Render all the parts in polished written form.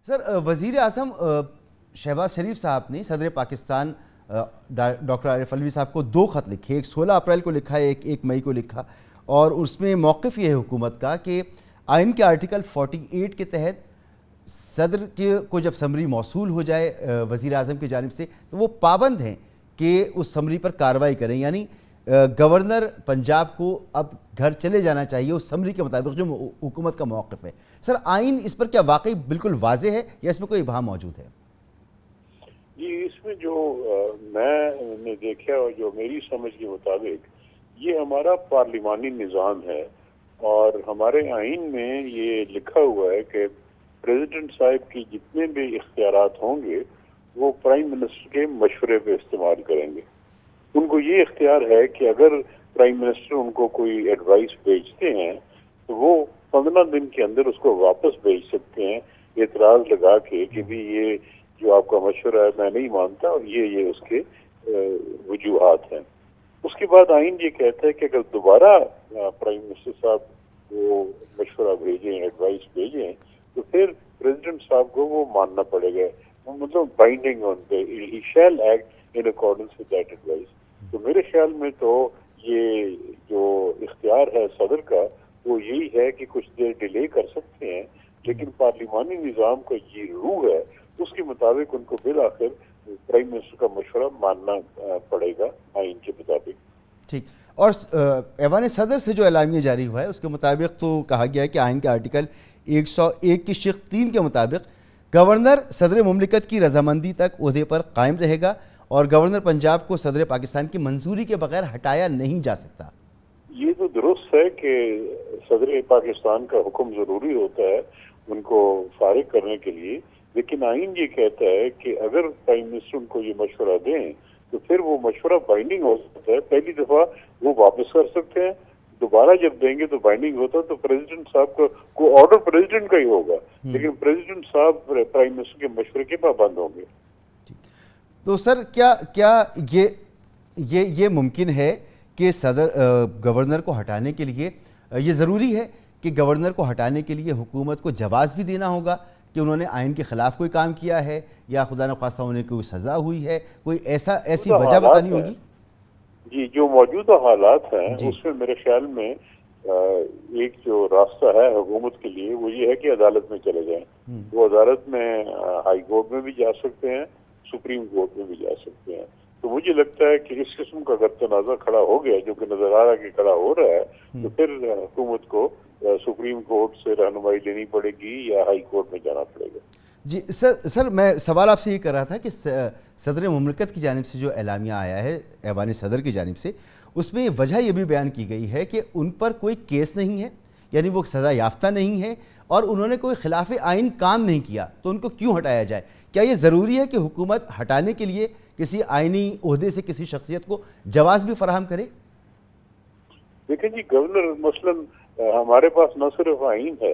سر وزیر اعظم شہباز شریف صاحب نے صدر پاکستان ڈاکٹر عارف علوی صاحب کو 2 خط لکھے، ایک 16 اپریل کو لکھا ہے، ایک 1 مئی کو لکھا، اور اس میں موقف یہ ہے حکومت کا کہ آئین کے آرٹیکل 48 کے تحت صدر کو جب سمری موصول ہو جائے وزیر اعظم کی جانب سے تو وہ پابند ہیں کہ اس سمری پر کارروائی کریں، یعنی گورنر پنجاب کو اب گھر چلے جانا چاہیے اس سمری کے مطابق جو حکومت کا موقف ہے۔ سر آئین اس پر کیا واقعی بالکل واضح ہے یا اس میں کوئی ابہام موجود ہے؟ جی، اس میں جو میں نے دیکھا اور جو میری سمجھ کے مطابق یہ ہمارا پارلیمانی نظام ہے، اور ہمارے آئین میں یہ لکھا ہوا ہے کہ پریزیڈنٹ صاحب کی جتنے بھی اختیارات ہوں گے وہ پرائم منسٹر کے مشورے پہ استعمال کریں گے۔ ان کو یہ اختیار ہے کہ اگر پرائم منسٹر ان کو کوئی ایڈوائس بھیجتے ہیں تو وہ 15 دن کے اندر اس کو واپس بھیج سکتے ہیں اعتراض لگا کے کہ بھی یہ جو آپ کا مشورہ ہے میں نہیں مانتا، اور یہ اس کے وجوہات ہیں۔ اس کے بعد آئین یہ کہتا ہے کہ اگر دوبارہ پرائم منسٹر صاحب وہ مشورہ بھیجیں، ایڈوائس بھیجیں، تو پھر پریزیڈنٹ صاحب کو وہ ماننا پڑے گا، مطلب بائنڈنگ آن پہ he shall act in accordance with that advice. تو میرے خیال میں تو یہ جو اختیار ہے صدر کا وہ یہی ہے کہ کچھ دیر ڈیلے کر سکتے ہیں، لیکن پارلیمانی نظام کا یہ روح ہے اس کے مطابق ان کو بالآخر پرائم منسٹر کا مشورہ ماننا پڑے گا آئین کے مطابق۔ ٹھیک، اور ایوان صدر سے جو اعلامیہ جاری ہوا ہے اس کے مطابق تو کہا گیا ہے کہ آئین کے آرٹیکل 101 کی شق 3 کے مطابق گورنر صدر مملکت کی رضامندی تک عہدے پر قائم رہے گا اور گورنر پنجاب کو صدر پاکستان کی منظوری کے بغیر ہٹایا نہیں جا سکتا۔ یہ تو درست ہے کہ صدر پاکستان کا حکم ضروری ہوتا ہے ان کو فارغ کرنے کے لیے، لیکن آئین یہ کہتا ہے کہ اگر پرائم منسٹر ان کو یہ مشورہ دیں تو پھر وہ مشورہ بائنڈنگ ہو سکتا ہے۔ پہلی دفعہ وہ واپس کر سکتے ہیں، دوبارہ جب دیں گے تو بائنڈنگ ہوتا ہے، تو پریزیڈنٹ صاحب کو آرڈر پریزیڈنٹ کا ہی ہوگا، لیکن پریزیڈنٹ صاحب پرائم منسٹر کے مشورے کے پابند ہوں گے۔ تو سر کیا یہ ممکن ہے کہ گورنر کو ہٹانے کے لیے یہ ضروری ہے کہ گورنر کو ہٹانے کے لیے حکومت کو جواز بھی دینا ہوگا کہ انہوں نے آئین کے خلاف کوئی کام کیا ہے یا خدا نخواستہ انہیں کوئی سزا ہوئی ہے، کوئی ایسی وجہ بتانی ہوگی؟ جی، جو موجودہ حالات ہیں اس میں میرے خیال میں ایک جو راستہ ہے حکومت کے لیے وہ یہ ہے کہ عدالت میں چلے جائیں۔ وہ عدالت میں ہائی کورٹ میں بھی جا سکتے ہیں، سپریم کورٹ میں بھی جا سکتے ہیں۔ تو مجھے لگتا ہے کہ اس قسم کا اگر تنازع کھڑا ہو گیا جو کہ نظر آ رہا ہے کہ کھڑا ہو رہا ہے، تو پھر حکومت کو سپریم کورٹ سے رہنمائی لینی پڑے گی یا ہائی کورٹ میں جانا پڑے گا۔ جی سر میں سوال آپ سے یہ کر رہا تھا کہ صدر مملکت کی جانب سے جو اعلامیہ آیا ہے ایوان صدر کی جانب سے، اس میں وجہ یہ بھی بیان کی گئی ہے کہ ان پر کوئی کیس نہیں ہے، یعنی وہ سزا یافتہ نہیں ہے اور انہوں نے کوئی خلاف آئین کام نہیں کیا، تو ان کو کیوں ہٹایا جائے؟ کیا یہ ضروری ہے کہ حکومت ہٹانے کے لیے کسی آئینی عہدے سے کسی شخصیت کو جواز بھی فراہم کرے؟ دیکھیں جی، گورنر مثلاً ہمارے پاس نہ صرف آئین ہے،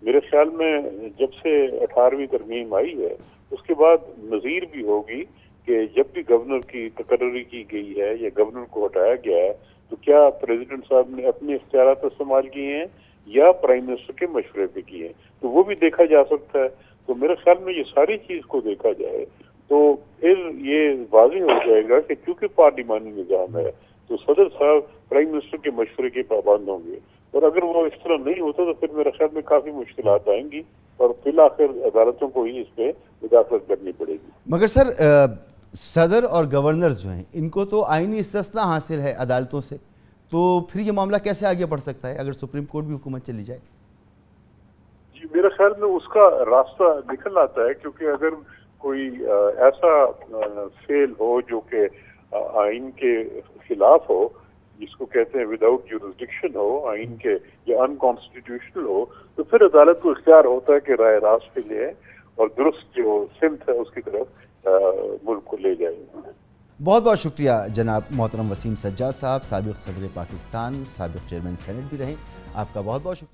میرے خیال میں جب سے 18ویں ترمیم آئی ہے اس کے بعد نظیر بھی ہوگی کہ جب بھی گورنر کی تقرری کی گئی ہے یا گورنر کو ہٹایا گیا ہے تو کیا پریزیڈنٹ صاحب نے اپنے اختیارات استعمال کیے ہیں یا پرائم منسٹر کے مشورے پہ کیے ہیں، تو وہ بھی دیکھا جا سکتا ہے۔ تو میرے خیال میں یہ ساری چیز کو دیکھا جائے تو پھر یہ واضح ہو جائے گا کہ چونکہ پارلیمانی نظام ہے تو صدر صاحب پرائم منسٹر کے مشورے کے پابند ہوں گے، اور اگر وہ اس طرح نہیں ہوتا تو پھر میرے خیال میں کافی مشکلات آئیں گی اور بالآخر عدالتوں کو ہی اس پہ مداخلت کرنی پڑے گی۔ مگر سر صدر اور گورنر جو ہیں ان کو تو آئینی استثناء حاصل ہے عدالتوں سے، تو پھر یہ معاملہ کیسے آگے بڑھ سکتا ہے اگر سپریم کورٹ بھی حکومت چلی جائے؟ جی، میرے خیال میں اس کا راستہ نکل آتا ہے، کیونکہ اگر کوئی ایسا فعل ہو جو کہ آئین کے خلاف ہو، جس کو کہتے ہیں وداؤٹ جورسڈکشن ہو، آئین کے یا انکانسٹیٹیوشنل ہو، تو پھر عدالت کو اختیار ہوتا ہے کہ رائے راست پہ لے اور درست جو سمت ہے اس کی طرف ملک کو لے جائے۔ بہت بہت شکریہ جناب محترم وسیم سجاد صاحب، سابق صدر پاکستان، سابق چیئرمین سینٹ بھی رہیں، آپ کا بہت بہت شکریہ۔